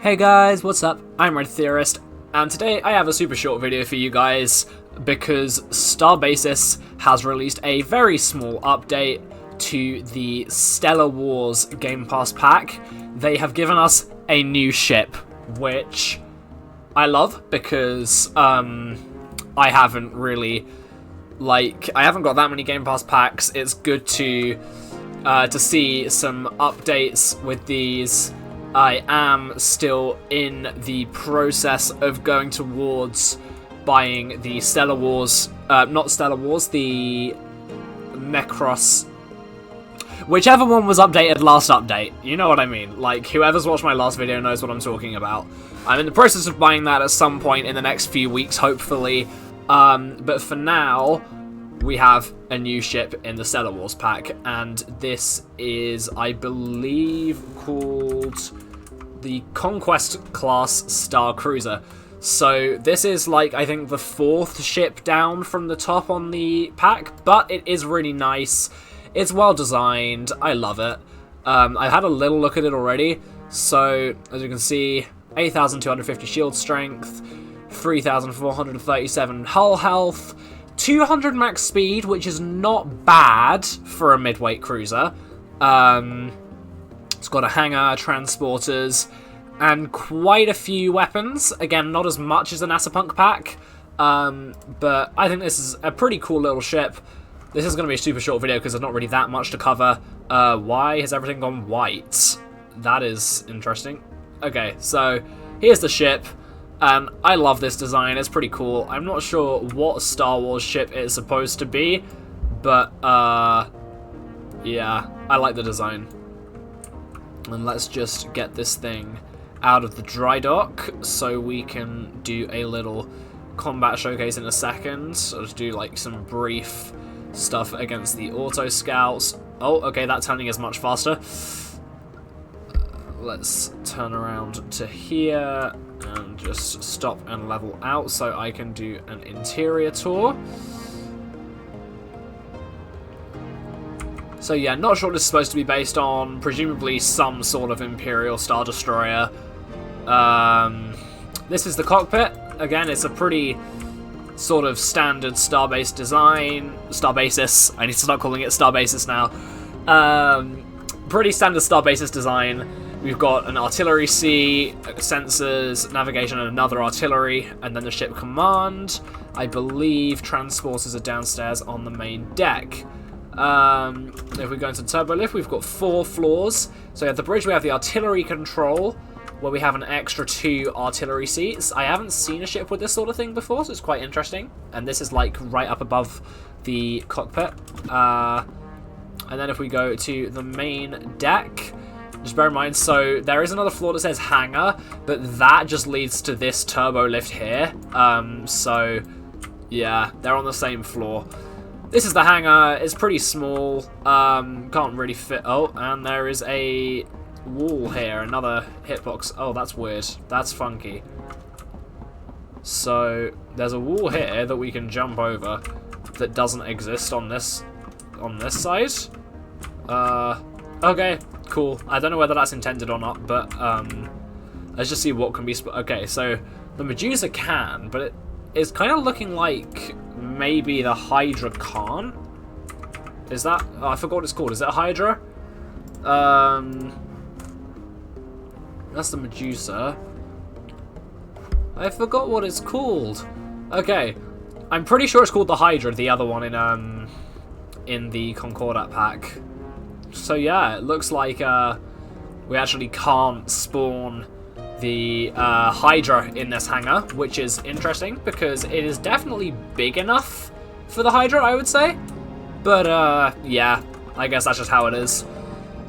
Hey guys, what's up? I'm Red Theorist, and today I have a super short video for you guys because Starbasis has released a very small update to the Stellar Wars Gamepass Pack. They have given us a new ship, which I love because I haven't really I haven't got that many Game Pass packs. It's good to see some updates with these. I am still in the process of going towards buying the Stellar Wars, not Stellar Wars, the Necros, whichever one was updated last update, you know what I mean, like whoever's watched my last video knows what I'm talking about. I'm in the process of buying that at some point in the next few weeks, hopefully, but for now, we have a new ship in the Stellar Wars pack, and this is, I believe, called the Conquest class Star Cruiser. So this is I think the 4th ship down from the top on the pack, but it is really nice. It's well designed. I love it. I've had a little look at it already. So as you can see, 8,250 shield strength, 3,437 hull health, 200 max speed, which is not bad for a midweight cruiser. It's got a hangar, transporters, and quite a few weapons. Again, not as much as the NASA Punk pack, but I think this is a pretty cool little ship. This is going to be a super short video because there's not really that much to cover. Why has everything gone white? That is interesting. Okay, so here's the ship. I love this design, it's pretty cool. I'm not sure what Star Wars ship it's supposed to be, but yeah, I like the design. And let's just get this thing out of the dry dock so we can do a little combat showcase in a second. So just do some brief stuff against the auto scouts. Oh, okay, that turning is much faster. Let's turn around to here and just stop and level out so I can do an interior tour. So yeah, not sure what this is supposed to be based on. Presumably some sort of Imperial Star Destroyer. This is the cockpit. Again, it's a pretty sort of standard Starbase design. Starbasis. I need to start calling it Starbasis now. Pretty standard Starbasis design. We've got an artillery seat, sensors, navigation, and another artillery, and then the ship command. I believe transporters are downstairs on the main deck. If we go into the turbo lift, we've got 4 floors. So at the bridge, we have the artillery control, where we have an extra 2 artillery seats. I haven't seen a ship with this sort of thing before, so it's quite interesting. And this is right up above the cockpit. And then if we go to the main deck, just bear in mind, so there is another floor that says hangar, but that just leads to this turbo lift here. So yeah, they're on the same floor. This is the hangar. It's pretty small. Can't really fit. Oh, and there is a wall here, another hitbox. Oh, that's weird. That's funky. So there's a wall here that we can jump over that doesn't exist on this side. Okay, cool. I don't know whether that's intended or not, but let's just see what can be. Okay, so the Medusa can, but it's kind of looking like maybe the Hydra can't. Is that? Oh, I forgot what it's called. Is it a Hydra? That's the Medusa. I forgot what it's called. Okay, I'm pretty sure it's called the Hydra. The other one in the Concordat pack. So yeah, it looks like we actually can't spawn the Hydra in this hangar, which is interesting because it is definitely big enough for the Hydra, I would say. But yeah, I guess that's just how it is.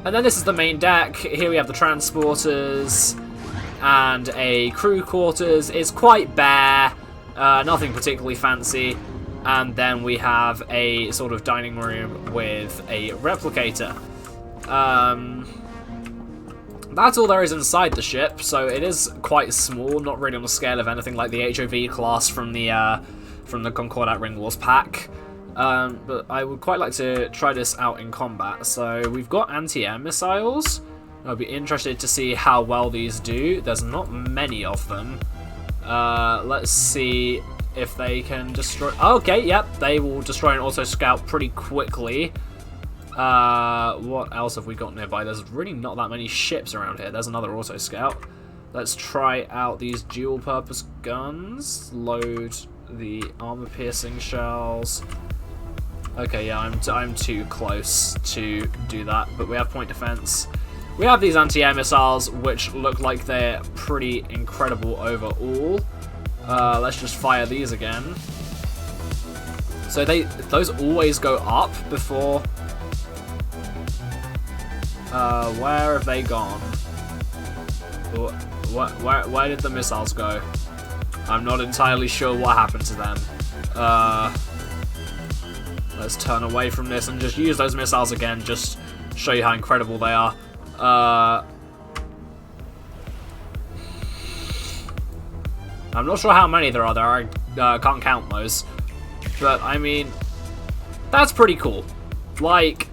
And then this is the main deck. Here we have the transporters and a crew quarters. It's quite bare, nothing particularly fancy. And then we have a sort of dining room with a replicator. That's all there is inside the ship, so it is quite small, not really on the scale of anything like the HOV class from the Concordat Ring Wars pack. But I would quite like to try this out in combat. So we've got anti-air missiles, I'll be interested to see how well these do. There's not many of them. Let's see if they can destroy... Okay, yep, they will destroy an auto scout pretty quickly. What else have we got nearby? There's really not that many ships around here. There's another auto scout. Let's try out these dual purpose guns. Load the armor piercing shells. Okay, yeah, I'm too close to do that, but we have point defense. We have these anti-air missiles, which look like they're pretty incredible overall. Let's just fire these again. So those always go up before... where have they gone? Where did the missiles go? I'm not entirely sure what happened to them. Let's turn away from this and just use those missiles again, just show you how incredible they are. I'm not sure how many there are. I can't count those. But, I mean, that's pretty cool. Like,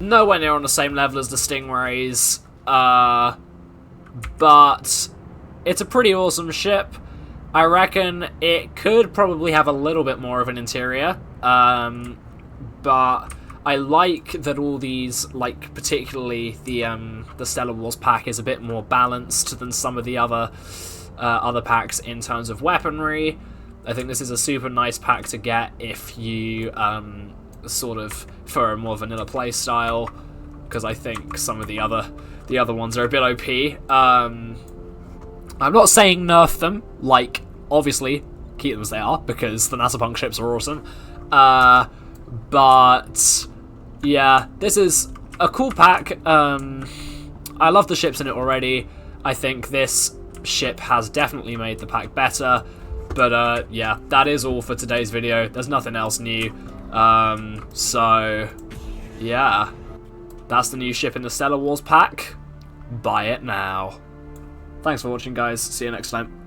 nowhere near on the same level as the Stingrays. But it's a pretty awesome ship. I reckon it could probably have a little bit more of an interior. But I like that all these, like particularly the Stellar Wars pack is a bit more balanced than some of the other packs in terms of weaponry. I think this is a super nice pack to get if you sort of for a more vanilla play style, because I think some of the other ones are a bit OP. I'm not saying nerf them, like obviously keep them as they are because the NASA Punk ships are awesome. But yeah, this is a cool pack. I love the ships in it already. I think this ship has definitely made the pack better. But yeah, that is all for today's video. There's nothing else new. So yeah, that's the new ship in the Stellar Wars pack. Buy it now. Thanks for watching, guys. See you next time.